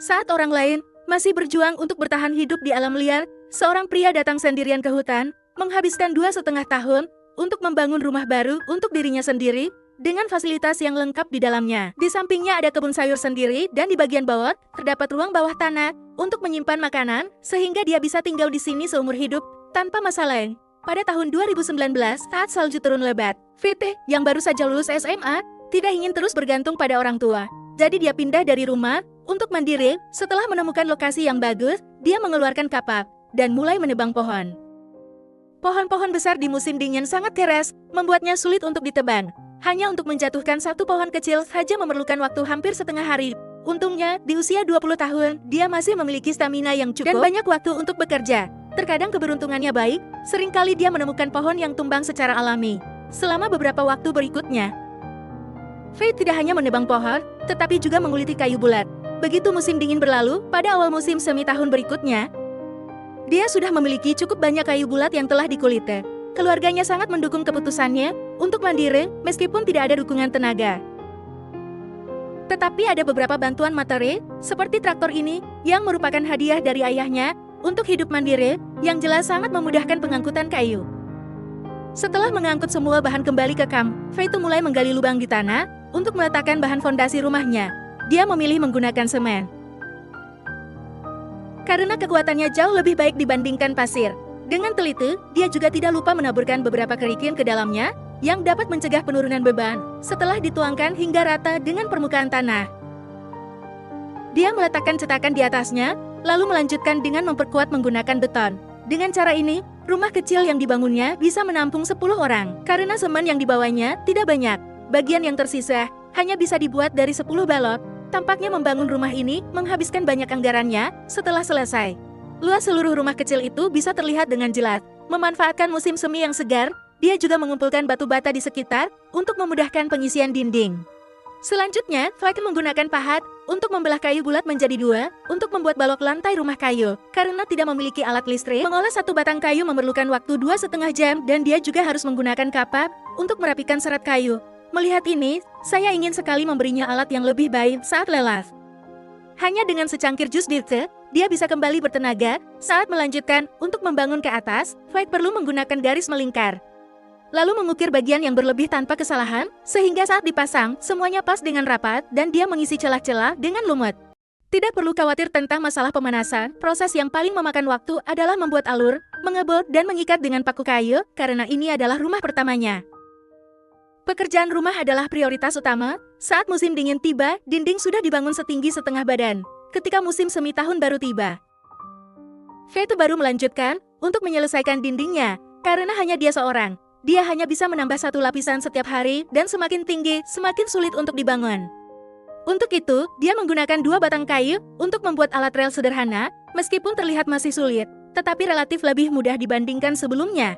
Saat orang lain masih berjuang untuk bertahan hidup di alam liar, seorang pria datang sendirian ke hutan, menghabiskan 2,5 tahun untuk membangun rumah baru untuk dirinya sendiri, dengan fasilitas yang lengkap di dalamnya. Di sampingnya ada kebun sayur sendiri dan di bagian bawah, terdapat ruang bawah tanah untuk menyimpan makanan, sehingga dia bisa tinggal di sini seumur hidup, tanpa masalah. Pada tahun 2019, saat salju turun lebat, Fitih, yang baru saja lulus SMA, tidak ingin terus bergantung pada orang tua. Jadi dia pindah dari rumah untuk mandiri. Setelah menemukan lokasi yang bagus, dia mengeluarkan kapak dan mulai menebang pohon. Pohon-pohon besar di musim dingin sangat keras, membuatnya sulit untuk ditebang. Hanya untuk menjatuhkan satu pohon kecil saja memerlukan waktu hampir setengah hari. Untungnya, di usia 20 tahun, dia masih memiliki stamina yang cukup dan banyak waktu untuk bekerja. Terkadang keberuntungannya baik, seringkali dia menemukan pohon yang tumbang secara alami. Selama beberapa waktu berikutnya, Faith tidak hanya menebang pohon, tetapi juga menguliti kayu bulat. Begitu musim dingin berlalu, pada awal musim semi tahun berikutnya, dia sudah memiliki cukup banyak kayu bulat yang telah dikuliti. Keluarganya sangat mendukung keputusannya untuk mandiri meskipun tidak ada dukungan tenaga. Tetapi ada beberapa bantuan materi, seperti traktor ini, yang merupakan hadiah dari ayahnya untuk hidup mandiri, yang jelas sangat memudahkan pengangkutan kayu. Setelah mengangkut semua bahan kembali ke kamp, Faith mulai menggali lubang di tanah untuk meletakkan bahan fondasi rumahnya. Dia memilih menggunakan semen karena kekuatannya jauh lebih baik dibandingkan pasir. Dengan teliti, dia juga tidak lupa menaburkan beberapa kerikil ke dalamnya yang dapat mencegah penurunan beban. Setelah dituangkan hingga rata dengan permukaan tanah, dia meletakkan cetakan di atasnya, lalu melanjutkan dengan memperkuat menggunakan beton. Dengan cara ini, rumah kecil yang dibangunnya bisa menampung 10 orang. Karena semen yang dibawanya tidak banyak, bagian yang tersisa hanya bisa dibuat dari 10 balok. Tampaknya membangun rumah ini menghabiskan banyak anggarannya. Setelah selesai, luas seluruh rumah kecil itu bisa terlihat dengan jelas. Memanfaatkan musim semi yang segar, dia juga mengumpulkan batu bata di sekitar untuk memudahkan pengisian dinding. Selanjutnya, Faith menggunakan pahat untuk membelah kayu bulat menjadi 2 untuk membuat balok lantai rumah kayu. Karena tidak memiliki alat listrik, mengolah satu batang kayu memerlukan waktu 2,5 jam dan dia juga harus menggunakan kapak untuk merapikan serat kayu. Melihat ini, saya ingin sekali memberinya alat yang lebih baik saat lelah. Hanya dengan secangkir jus dirte, dia bisa kembali bertenaga. Saat melanjutkan untuk membangun ke atas, Faith perlu menggunakan garis melingkar, lalu mengukir bagian yang berlebih tanpa kesalahan, sehingga saat dipasang, semuanya pas dengan rapat dan dia mengisi celah-celah dengan lumut. Tidak perlu khawatir tentang masalah pemanasan. Proses yang paling memakan waktu adalah membuat alur, mengebor, dan mengikat dengan paku kayu, karena ini adalah rumah pertamanya. Pekerjaan rumah adalah prioritas utama. Saat musim dingin tiba, dinding sudah dibangun setinggi setengah badan. Ketika musim semi tahun baru tiba, Faith baru melanjutkan untuk menyelesaikan dindingnya, karena hanya dia seorang. Dia hanya bisa menambah 1 lapisan setiap hari, dan semakin tinggi, semakin sulit untuk dibangun. Untuk itu, dia menggunakan 2 batang kayu untuk membuat alat rel sederhana, meskipun terlihat masih sulit, tetapi relatif lebih mudah dibandingkan sebelumnya.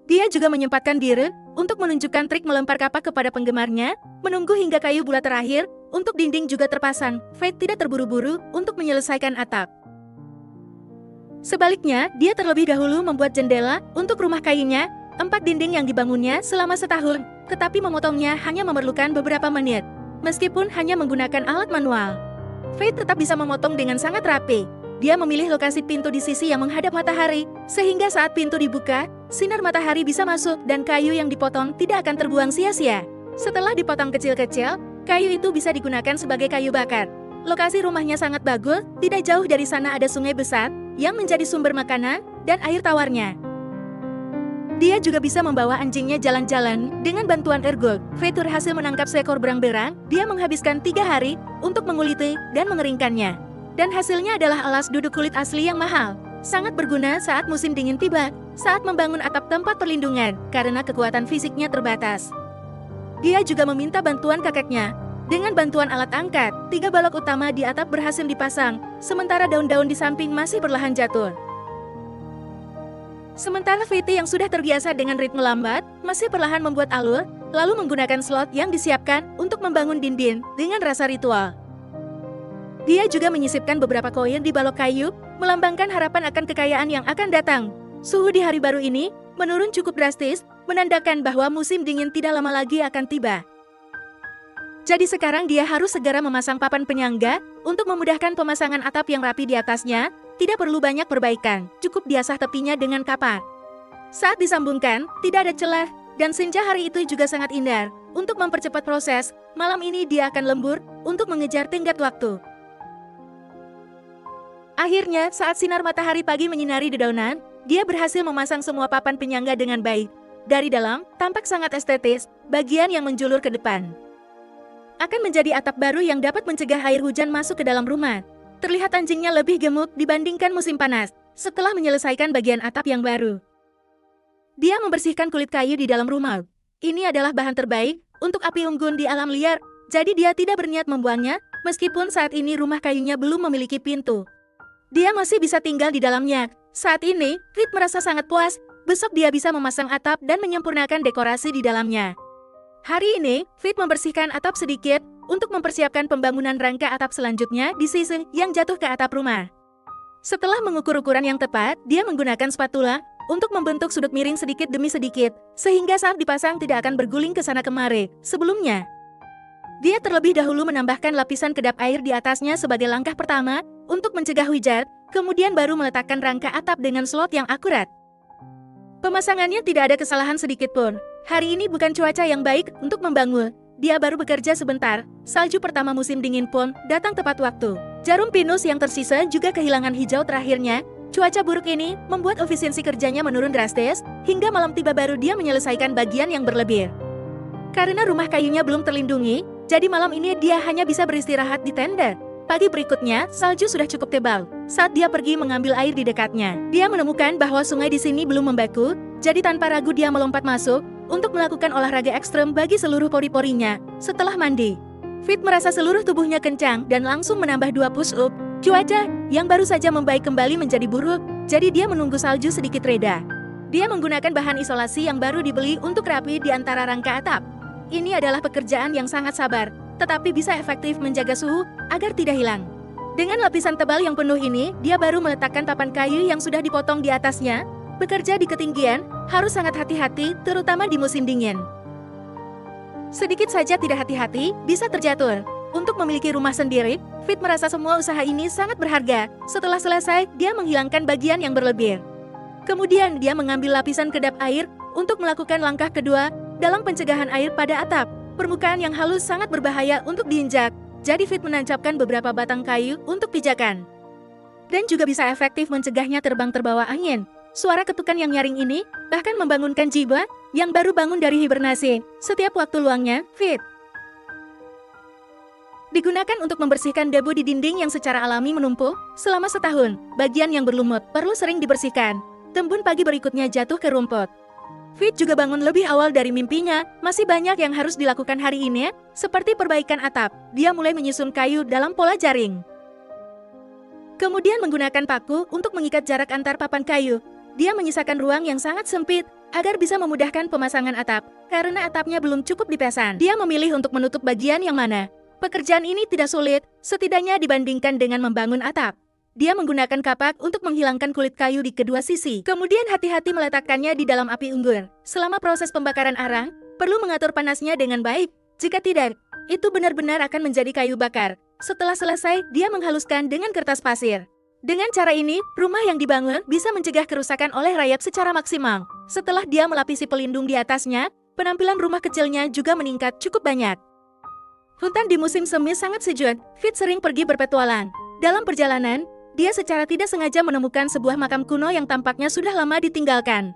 Dia juga menyempatkan diri untuk menunjukkan trik melempar kapak kepada penggemarnya, menunggu hingga kayu bulat terakhir, untuk dinding juga terpasang. Faith tidak terburu-buru untuk menyelesaikan atap. Sebaliknya, dia terlebih dahulu membuat jendela untuk rumah kayunya. 4 dinding yang dibangunnya selama setahun, tetapi memotongnya hanya memerlukan beberapa menit. Meskipun hanya menggunakan alat manual, Faith tetap bisa memotong dengan sangat rapi. Dia memilih lokasi pintu di sisi yang menghadap matahari, sehingga saat pintu dibuka, sinar matahari bisa masuk dan kayu yang dipotong tidak akan terbuang sia-sia. Setelah dipotong kecil-kecil, kayu itu bisa digunakan sebagai kayu bakar. Lokasi rumahnya sangat bagus, tidak jauh dari sana ada sungai besar yang menjadi sumber makanan dan air tawarnya. Dia juga bisa membawa anjingnya jalan-jalan dengan bantuan ergot. Faith berhasil menangkap seekor berang-berang. Dia menghabiskan 3 hari untuk menguliti dan mengeringkannya. Dan hasilnya adalah alas duduk kulit asli yang mahal. Sangat berguna saat musim dingin tiba, saat membangun atap tempat perlindungan, karena kekuatan fisiknya terbatas. Dia juga meminta bantuan kakeknya. Dengan bantuan alat angkat, 3 balok utama di atap berhasil dipasang, sementara daun-daun di samping masih perlahan jatuh. Sementara Faith yang sudah terbiasa dengan ritme lambat, masih perlahan membuat alur, lalu menggunakan slot yang disiapkan untuk membangun dinding dengan rasa ritual. Dia juga menyisipkan beberapa koin di balok kayu, melambangkan harapan akan kekayaan yang akan datang. Suhu di hari baru ini menurun cukup drastis, menandakan bahwa musim dingin tidak lama lagi akan tiba. Jadi sekarang dia harus segera memasang papan penyangga untuk memudahkan pemasangan atap yang rapi di atasnya. Tidak perlu banyak perbaikan, cukup diasah tepinya dengan kapak. Saat disambungkan, tidak ada celah, dan senja hari itu juga sangat indah. Untuk mempercepat proses, malam ini dia akan lembur untuk mengejar tenggat waktu. Akhirnya, saat sinar matahari pagi menyinari dedaunan, dia berhasil memasang semua papan penyangga dengan baik. Dari dalam, tampak sangat estetis, bagian yang menjulur ke depan akan menjadi atap baru yang dapat mencegah air hujan masuk ke dalam rumah. Terlihat anjingnya lebih gemuk dibandingkan musim panas. Setelah menyelesaikan bagian atap yang baru, dia membersihkan kulit kayu di dalam rumah. Ini adalah bahan terbaik untuk api unggun di alam liar, jadi dia tidak berniat membuangnya, meskipun saat ini rumah kayunya belum memiliki pintu. Dia masih bisa tinggal di dalamnya. Saat ini, Fit merasa sangat puas. Besok dia bisa memasang atap dan menyempurnakan dekorasi di dalamnya. Hari ini, Fit membersihkan atap sedikit untuk mempersiapkan pembangunan rangka atap selanjutnya di sisi yang jatuh ke atap rumah. Setelah mengukur ukuran yang tepat, dia menggunakan spatula untuk membentuk sudut miring sedikit demi sedikit, sehingga saat dipasang tidak akan berguling ke sana kemari. Sebelumnya, dia terlebih dahulu menambahkan lapisan kedap air di atasnya sebagai langkah pertama untuk mencegah hujan, kemudian baru meletakkan rangka atap dengan slot yang akurat. Pemasangannya tidak ada kesalahan sedikit pun. Hari ini bukan cuaca yang baik untuk membangun. Dia baru bekerja sebentar. Salju pertama musim dingin pun datang tepat waktu. Jarum pinus yang tersisa juga kehilangan hijau terakhirnya. Cuaca buruk ini membuat efisiensi kerjanya menurun drastis, hingga malam tiba baru dia menyelesaikan bagian yang berlebih. Karena rumah kayunya belum terlindungi, jadi malam ini dia hanya bisa beristirahat di tenda. Pagi berikutnya, salju sudah cukup tebal. Saat dia pergi mengambil air di dekatnya, dia menemukan bahwa sungai di sini belum membeku, jadi tanpa ragu dia melompat masuk untuk melakukan olahraga ekstrem bagi seluruh pori-porinya. Setelah mandi, Fit merasa seluruh tubuhnya kencang dan langsung menambah 2 push-up. Cuaca yang baru saja membaik kembali menjadi buruk, jadi dia menunggu salju sedikit reda. Dia menggunakan bahan isolasi yang baru dibeli untuk rapi di antara rangka atap. Ini adalah pekerjaan yang sangat sabar, tetapi bisa efektif menjaga suhu agar tidak hilang. Dengan lapisan tebal yang penuh ini, dia baru meletakkan papan kayu yang sudah dipotong di atasnya. Bekerja di ketinggian harus sangat hati-hati, terutama di musim dingin. Sedikit saja tidak hati-hati, bisa terjatuh. Untuk memiliki rumah sendiri, Fit merasa semua usaha ini sangat berharga. Setelah selesai, dia menghilangkan bagian yang berlebih. Kemudian dia mengambil lapisan kedap air untuk melakukan langkah kedua dalam pencegahan air pada atap. Permukaan yang halus sangat berbahaya untuk diinjak, jadi Fit menancapkan beberapa batang kayu untuk pijakan. Dan juga bisa efektif mencegahnya terbang terbawa angin. Suara ketukan yang nyaring ini bahkan membangunkan jiwa yang baru bangun dari hibernasi. Setiap waktu luangnya, Fit digunakan untuk membersihkan debu di dinding yang secara alami menumpuk selama setahun. Bagian yang berlumut perlu sering dibersihkan. Embun pagi berikutnya jatuh ke rumput. Fit juga bangun lebih awal dari mimpinya. Masih banyak yang harus dilakukan hari ini, seperti perbaikan atap. Dia mulai menyusun kayu dalam pola jaring. Kemudian menggunakan paku untuk mengikat jarak antar papan kayu. Dia menyisakan ruang yang sangat sempit agar bisa memudahkan pemasangan atap. Karena atapnya belum cukup dipesan, dia memilih untuk menutup bagian yang mana. Pekerjaan ini tidak sulit, setidaknya dibandingkan dengan membangun atap. Dia menggunakan kapak untuk menghilangkan kulit kayu di kedua sisi. Kemudian hati-hati meletakkannya di dalam api unggun. Selama proses pembakaran arang, perlu mengatur panasnya dengan baik. Jika tidak, itu benar-benar akan menjadi kayu bakar. Setelah selesai, dia menghaluskan dengan kertas pasir. Dengan cara ini, rumah yang dibangun bisa mencegah kerusakan oleh rayap secara maksimal. Setelah dia melapisi pelindung di atasnya, penampilan rumah kecilnya juga meningkat cukup banyak. Hutan di musim semi sangat sejuk. Fit sering pergi berpetualang. Dalam perjalanan, dia secara tidak sengaja menemukan sebuah makam kuno yang tampaknya sudah lama ditinggalkan.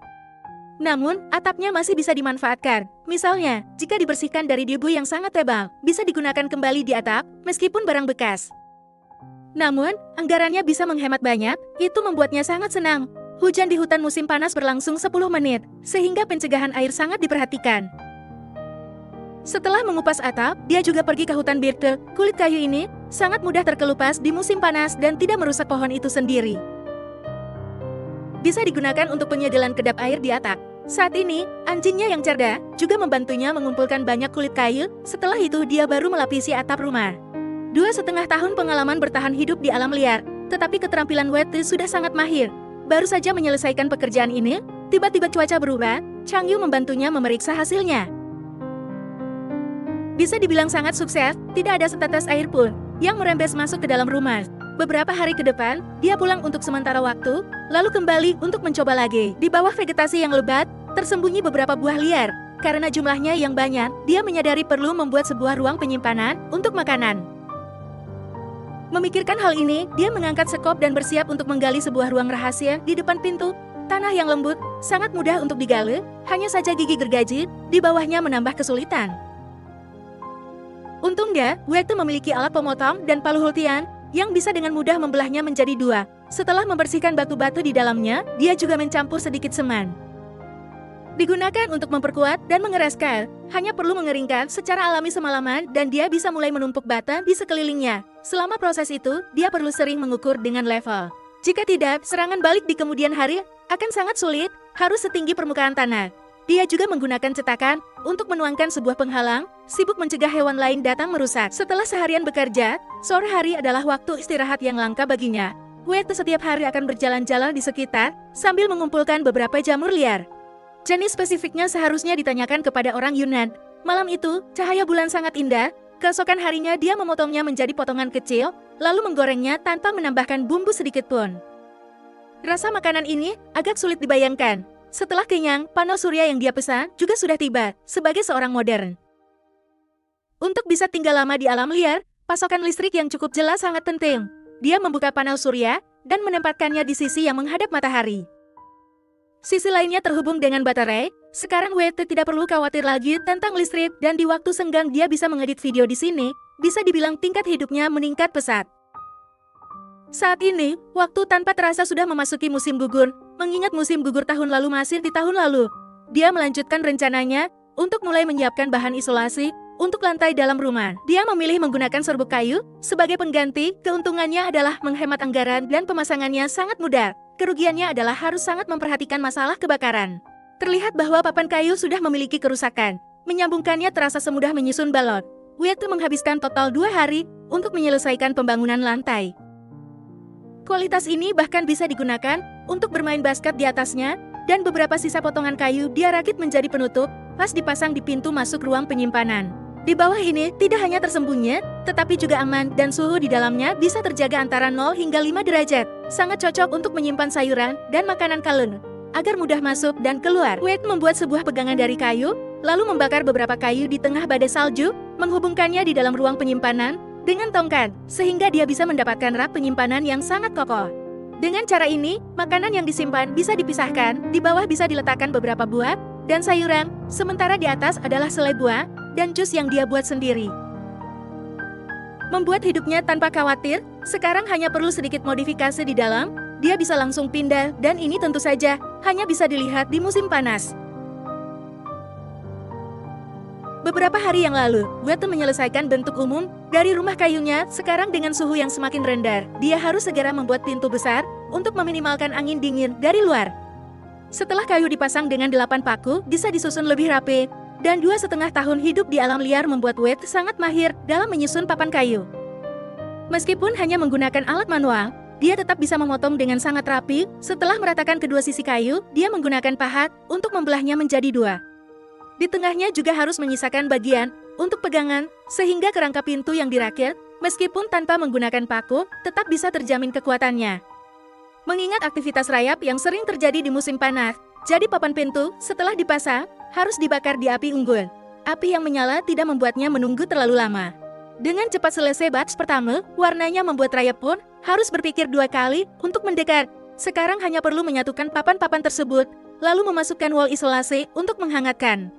Namun, atapnya masih bisa dimanfaatkan. Misalnya, jika dibersihkan dari debu yang sangat tebal, bisa digunakan kembali di atap, meskipun barang bekas. Namun, anggarannya bisa menghemat banyak, itu membuatnya sangat senang. Hujan di hutan musim panas berlangsung 10 menit, sehingga pencegahan air sangat diperhatikan. Setelah mengupas atap, dia juga pergi ke hutan birke. Kulit kayu ini sangat mudah terkelupas di musim panas dan tidak merusak pohon itu sendiri. Bisa digunakan untuk penyegelan kedap air di atap. Saat ini, anjingnya yang cerdas juga membantunya mengumpulkan banyak kulit kayu. Setelah itu dia baru melapisi atap rumah. 2,5 tahun pengalaman bertahan hidup di alam liar, tetapi keterampilan Wetty sudah sangat mahir. Baru saja menyelesaikan pekerjaan ini, tiba-tiba cuaca berubah. Chang Yu membantunya memeriksa hasilnya. Bisa dibilang sangat sukses, tidak ada setetes air pun yang merembes masuk ke dalam rumah. Beberapa hari ke depan, dia pulang untuk sementara waktu, lalu kembali untuk mencoba lagi. Di bawah vegetasi yang lebat, tersembunyi beberapa buah liar. Karena jumlahnya yang banyak, dia menyadari perlu membuat sebuah ruang penyimpanan untuk makanan. Memikirkan hal ini, dia mengangkat sekop dan bersiap untuk menggali sebuah ruang rahasia di depan pintu. Tanah yang lembut, sangat mudah untuk digali, hanya saja gigi gergaji di bawahnya menambah kesulitan. Untungnya, Wete memiliki alat pemotong dan palu hultian yang bisa dengan mudah membelahnya menjadi dua. Setelah membersihkan batu-batu di dalamnya, dia juga mencampur sedikit semen. Digunakan untuk memperkuat dan mengeraskan, hanya perlu mengeringkan secara alami semalaman dan dia bisa mulai menumpuk bata di sekelilingnya. Selama proses itu, dia perlu sering mengukur dengan level. Jika tidak, serangan balik di kemudian hari akan sangat sulit, harus setinggi permukaan tanah. Dia juga menggunakan cetakan untuk menuangkan sebuah penghalang, sibuk mencegah hewan lain datang merusak. Setelah seharian bekerja, sore hari adalah waktu istirahat yang langka baginya. Wete setiap hari akan berjalan-jalan di sekitar, sambil mengumpulkan beberapa jamur liar. Jenis spesifiknya seharusnya ditanyakan kepada orang Yunan. Malam itu, cahaya bulan sangat indah. Keesokan harinya dia memotongnya menjadi potongan kecil, lalu menggorengnya tanpa menambahkan bumbu sedikit pun. Rasa makanan ini agak sulit dibayangkan. Setelah kenyang, panel surya yang dia pesan juga sudah tiba, sebagai seorang modern. Untuk bisa tinggal lama di alam liar, pasokan listrik yang cukup jelas sangat penting. Dia membuka panel surya dan menempatkannya di sisi yang menghadap matahari. Sisi lainnya terhubung dengan baterai. Sekarang Wete tidak perlu khawatir lagi tentang listrik dan di waktu senggang dia bisa mengedit video di sini. Bisa dibilang tingkat hidupnya meningkat pesat. Saat ini, waktu tanpa terasa sudah memasuki musim gugur. Mengingat musim gugur tahun lalu masih di tahun lalu, dia melanjutkan rencananya untuk mulai menyiapkan bahan isolasi untuk lantai dalam rumah. Dia memilih menggunakan serbuk kayu sebagai pengganti. Keuntungannya adalah menghemat anggaran dan pemasangannya sangat mudah. Kerugiannya adalah harus sangat memperhatikan masalah kebakaran. Terlihat bahwa papan kayu sudah memiliki kerusakan. Menyambungkannya terasa semudah menyusun balon. Wete menghabiskan total 2 hari untuk menyelesaikan pembangunan lantai. Kualitas ini bahkan bisa digunakan untuk bermain basket di atasnya, dan beberapa sisa potongan kayu dia rakit menjadi penutup, pas dipasang di pintu masuk ruang penyimpanan. Di bawah ini tidak hanya tersembunyi, tetapi juga aman dan suhu di dalamnya bisa terjaga antara 0 hingga 5 derajat. Sangat cocok untuk menyimpan sayuran dan makanan kaleng, agar mudah masuk dan keluar. Wade membuat sebuah pegangan dari kayu, lalu membakar beberapa kayu di tengah badai salju, menghubungkannya di dalam ruang penyimpanan dengan tongkat, sehingga dia bisa mendapatkan rak penyimpanan yang sangat kokoh. Dengan cara ini, makanan yang disimpan bisa dipisahkan, di bawah bisa diletakkan beberapa buah dan sayuran, sementara di atas adalah selai buah dan jus yang dia buat sendiri. Membuat hidupnya tanpa khawatir, sekarang hanya perlu sedikit modifikasi di dalam, dia bisa langsung pindah dan ini tentu saja hanya bisa dilihat di musim panas. Beberapa hari yang lalu, Wete menyelesaikan bentuk umum dari rumah kayunya. Sekarang dengan suhu yang semakin rendah, dia harus segera membuat pintu besar untuk meminimalkan angin dingin dari luar. Setelah kayu dipasang dengan 8 paku, bisa disusun lebih rapi, dan 2,5 tahun hidup di alam liar membuat Wete sangat mahir dalam menyusun papan kayu. Meskipun hanya menggunakan alat manual, dia tetap bisa memotong dengan sangat rapi. Setelah meratakan kedua sisi kayu, dia menggunakan pahat untuk membelahnya menjadi 2. Di tengahnya juga harus menyisakan bagian untuk pegangan, sehingga kerangka pintu yang dirakit, meskipun tanpa menggunakan paku, tetap bisa terjamin kekuatannya. Mengingat aktivitas rayap yang sering terjadi di musim panas, jadi papan pintu setelah dipasang, harus dibakar di api unggun. Api yang menyala tidak membuatnya menunggu terlalu lama. Dengan cepat selesai batch pertama, warnanya membuat rayap pun harus berpikir 2 kali untuk mendekat. Sekarang hanya perlu menyatukan papan-papan tersebut, lalu memasukkan wall isolasi untuk menghangatkan.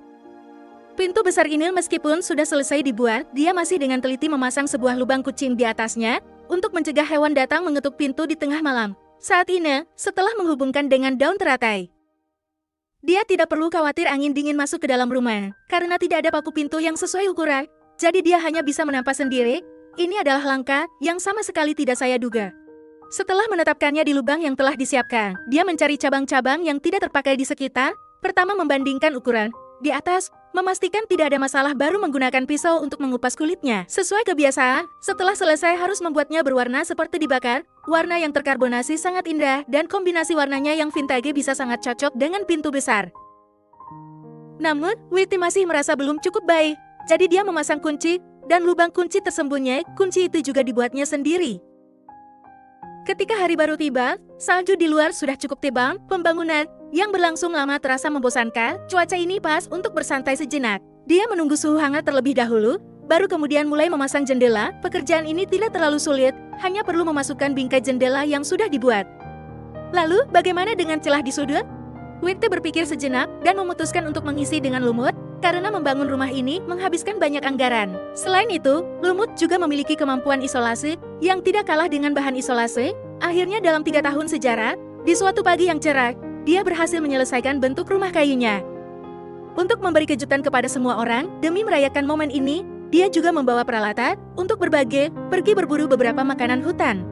Pintu besar ini meskipun sudah selesai dibuat, dia masih dengan teliti memasang sebuah lubang kucing di atasnya untuk mencegah hewan datang mengetuk pintu di tengah malam. Saat ini, setelah menghubungkan dengan daun teratai, dia tidak perlu khawatir angin dingin masuk ke dalam rumah, karena tidak ada paku pintu yang sesuai ukuran, jadi dia hanya bisa menampak sendiri. Ini adalah langkah yang sama sekali tidak saya duga. Setelah menetapkannya di lubang yang telah disiapkan, dia mencari cabang-cabang yang tidak terpakai di sekitar. Pertama membandingkan ukuran di atas, memastikan tidak ada masalah, baru menggunakan pisau untuk mengupas kulitnya. Sesuai kebiasaan, setelah selesai harus membuatnya berwarna seperti dibakar. Warna yang terkarbonasi sangat indah dan kombinasi warnanya yang vintage bisa sangat cocok dengan pintu besar. Namun, Wete masih merasa belum cukup baik. Jadi dia memasang kunci, dan lubang kunci tersembunyi, kunci itu juga dibuatnya sendiri. Ketika hari baru tiba, salju di luar sudah cukup tebal, pembangunan yang berlangsung lama terasa membosankan, cuaca ini pas untuk bersantai sejenak. Dia menunggu suhu hangat terlebih dahulu, baru kemudian mulai memasang jendela. Pekerjaan ini tidak terlalu sulit, hanya perlu memasukkan bingkai jendela yang sudah dibuat. Lalu, bagaimana dengan celah di sudut? Witte berpikir sejenak dan memutuskan untuk mengisi dengan lumut, karena membangun rumah ini menghabiskan banyak anggaran. Selain itu, lumut juga memiliki kemampuan isolasi yang tidak kalah dengan bahan isolasi. Akhirnya dalam 3 tahun sejarah, di suatu pagi yang cerah, dia berhasil menyelesaikan bentuk rumah kayunya. Untuk memberi kejutan kepada semua orang, demi merayakan momen ini, dia juga membawa peralatan untuk pergi berburu beberapa makanan hutan.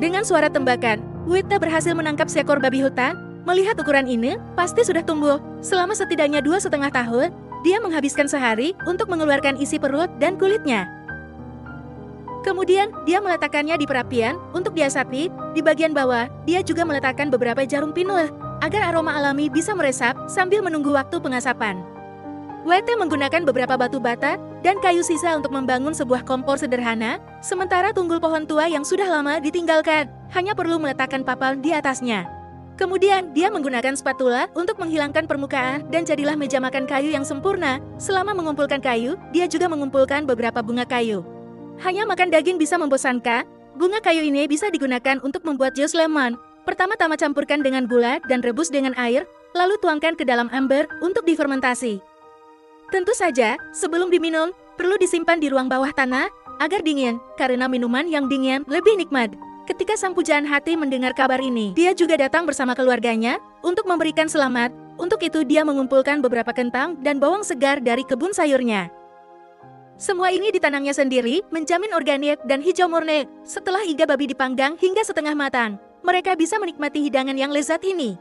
Dengan suara tembakan, Witte berhasil menangkap seekor babi hutan. Melihat ukuran ini, pasti sudah tumbuh. Selama setidaknya 2,5 tahun, dia menghabiskan sehari untuk mengeluarkan isi perut dan kulitnya. Kemudian, dia meletakkannya di perapian untuk diasati. Di bagian bawah, dia juga meletakkan beberapa jarum pinul, agar aroma alami bisa meresap sambil menunggu waktu pengasapan. Witte menggunakan beberapa batu bata dan kayu sisa untuk membangun sebuah kompor sederhana, sementara tunggul pohon tua yang sudah lama ditinggalkan, hanya perlu meletakkan papan di atasnya. Kemudian, dia menggunakan spatula untuk menghilangkan permukaan dan jadilah meja makan kayu yang sempurna. Selama mengumpulkan kayu, dia juga mengumpulkan beberapa bunga kayu. Hanya makan daging bisa membosankan, bunga kayu ini bisa digunakan untuk membuat jus lemon. Pertama-tama campurkan dengan gula dan rebus dengan air, lalu tuangkan ke dalam ember untuk difermentasi. Tentu saja, sebelum diminum, perlu disimpan di ruang bawah tanah agar dingin, karena minuman yang dingin lebih nikmat. Ketika sang pujaan hati mendengar kabar ini, dia juga datang bersama keluarganya untuk memberikan selamat. Untuk itu dia mengumpulkan beberapa kentang dan bawang segar dari kebun sayurnya. Semua ini ditanamnya sendiri, menjamin organik dan hijau murni. Setelah iga babi dipanggang hingga setengah matang, mereka bisa menikmati hidangan yang lezat ini.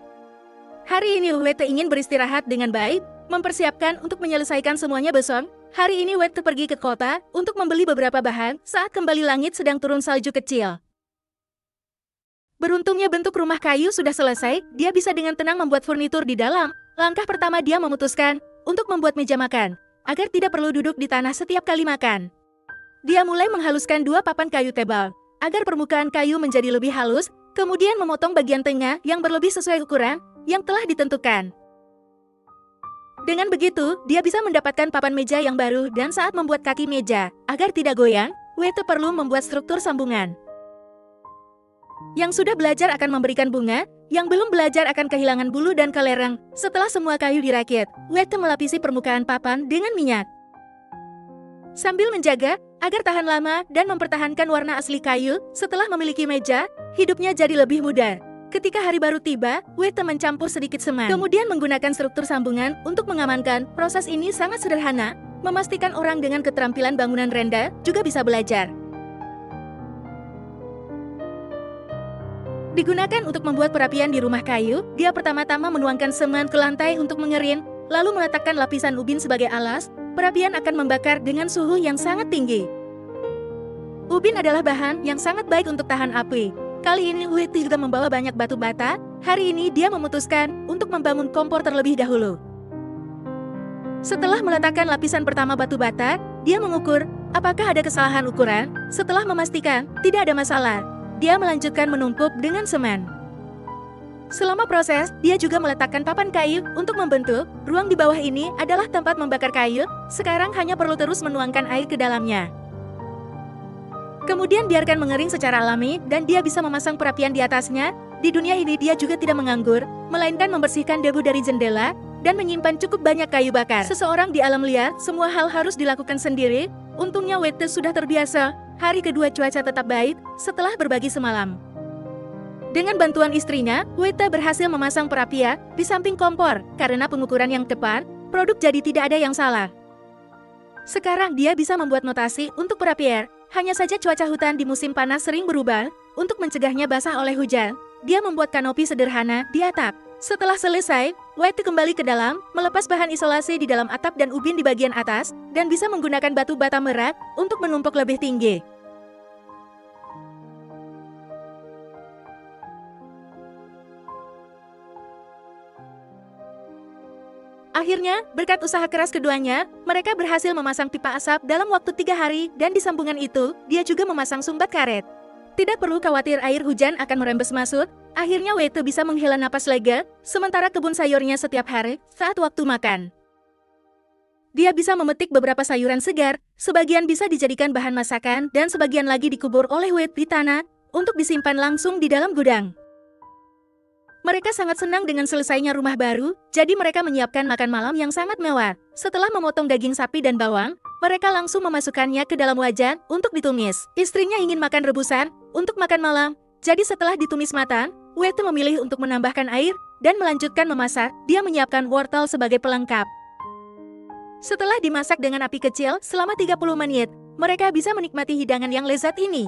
Hari ini Witte ingin beristirahat dengan baik, mempersiapkan untuk menyelesaikan semuanya besok. Hari ini Witte pergi ke kota untuk membeli beberapa bahan saat kembali langit sedang turun salju kecil. Beruntungnya bentuk rumah kayu sudah selesai, dia bisa dengan tenang membuat furnitur di dalam. Langkah pertama dia memutuskan untuk membuat meja makan, agar tidak perlu duduk di tanah setiap kali makan. Dia mulai menghaluskan 2 papan kayu tebal, agar permukaan kayu menjadi lebih halus, kemudian memotong bagian tengah yang berlebih sesuai ukuran yang telah ditentukan. Dengan begitu, dia bisa mendapatkan papan meja yang baru dan saat membuat kaki meja, agar tidak goyang, Witte perlu membuat struktur sambungan. Yang sudah belajar akan memberikan bunga, yang belum belajar akan kehilangan bulu dan kelereng. Setelah semua kayu dirakit, Witte melapisi permukaan papan dengan minyak. Sambil menjaga agar tahan lama dan mempertahankan warna asli kayu, setelah memiliki meja, hidupnya jadi lebih mudah. Ketika hari baru tiba, Witte mencampur sedikit semen. Kemudian menggunakan struktur sambungan untuk mengamankan. Proses ini sangat sederhana, memastikan orang dengan keterampilan bangunan rendah juga bisa belajar. Digunakan untuk membuat perapian di rumah kayu, dia pertama-tama menuangkan semen ke lantai untuk mengering, lalu meletakkan lapisan ubin sebagai alas. Perapian akan membakar dengan suhu yang sangat tinggi. Ubin adalah bahan yang sangat baik untuk tahan api. Kali ini Witte juga membawa banyak batu bata. Hari ini dia memutuskan untuk membangun kompor terlebih dahulu. Setelah meletakkan lapisan pertama batu bata, dia mengukur apakah ada kesalahan ukuran. Setelah memastikan tidak ada masalah, dia melanjutkan menumpuk dengan semen. Selama proses, dia juga meletakkan papan kayu untuk membentuk. Ruang di bawah ini adalah tempat membakar kayu. Sekarang hanya perlu terus menuangkan air ke dalamnya. Kemudian biarkan mengering secara alami dan dia bisa memasang perapian di atasnya. Di dunia ini dia juga tidak menganggur, melainkan membersihkan debu dari jendela dan menyimpan cukup banyak kayu bakar. Seseorang di alam liar, semua hal harus dilakukan sendiri. Untungnya Witte sudah terbiasa. Hari kedua cuaca tetap baik setelah berbagi semalam. Dengan bantuan istrinya, Witte berhasil memasang perapian di samping kompor. Karena pengukuran yang tepat, produk jadi tidak ada yang salah. Sekarang dia bisa membuat notasi untuk perapian. Hanya saja cuaca hutan di musim panas sering berubah. Untuk mencegahnya basah oleh hujan, dia membuat kanopi sederhana di atap. Setelah selesai, Witte kembali ke dalam, melepas bahan isolasi di dalam atap dan ubin di bagian atas, dan bisa menggunakan batu bata merak untuk menumpuk lebih tinggi. Akhirnya, berkat usaha keras keduanya, mereka berhasil memasang pipa asap dalam waktu 3 hari dan di sambungan itu, dia juga memasang sumbat karet. Tidak perlu khawatir air hujan akan merembes masuk, akhirnya Weite bisa menghela napas lega, sementara kebun sayurnya setiap hari saat waktu makan. Dia bisa memetik beberapa sayuran segar, sebagian bisa dijadikan bahan masakan dan sebagian lagi dikubur oleh Weite di tanah untuk disimpan langsung di dalam gudang. Mereka sangat senang dengan selesainya rumah baru, jadi mereka menyiapkan makan malam yang sangat mewah. Setelah memotong daging sapi dan bawang, mereka langsung memasukkannya ke dalam wajan untuk ditumis. Istrinya ingin makan rebusan untuk makan malam, jadi setelah ditumis matang, Weite memilih untuk menambahkan air dan melanjutkan memasak. Dia menyiapkan wortel sebagai pelengkap. Setelah dimasak dengan api kecil selama 30 menit, mereka bisa menikmati hidangan yang lezat ini.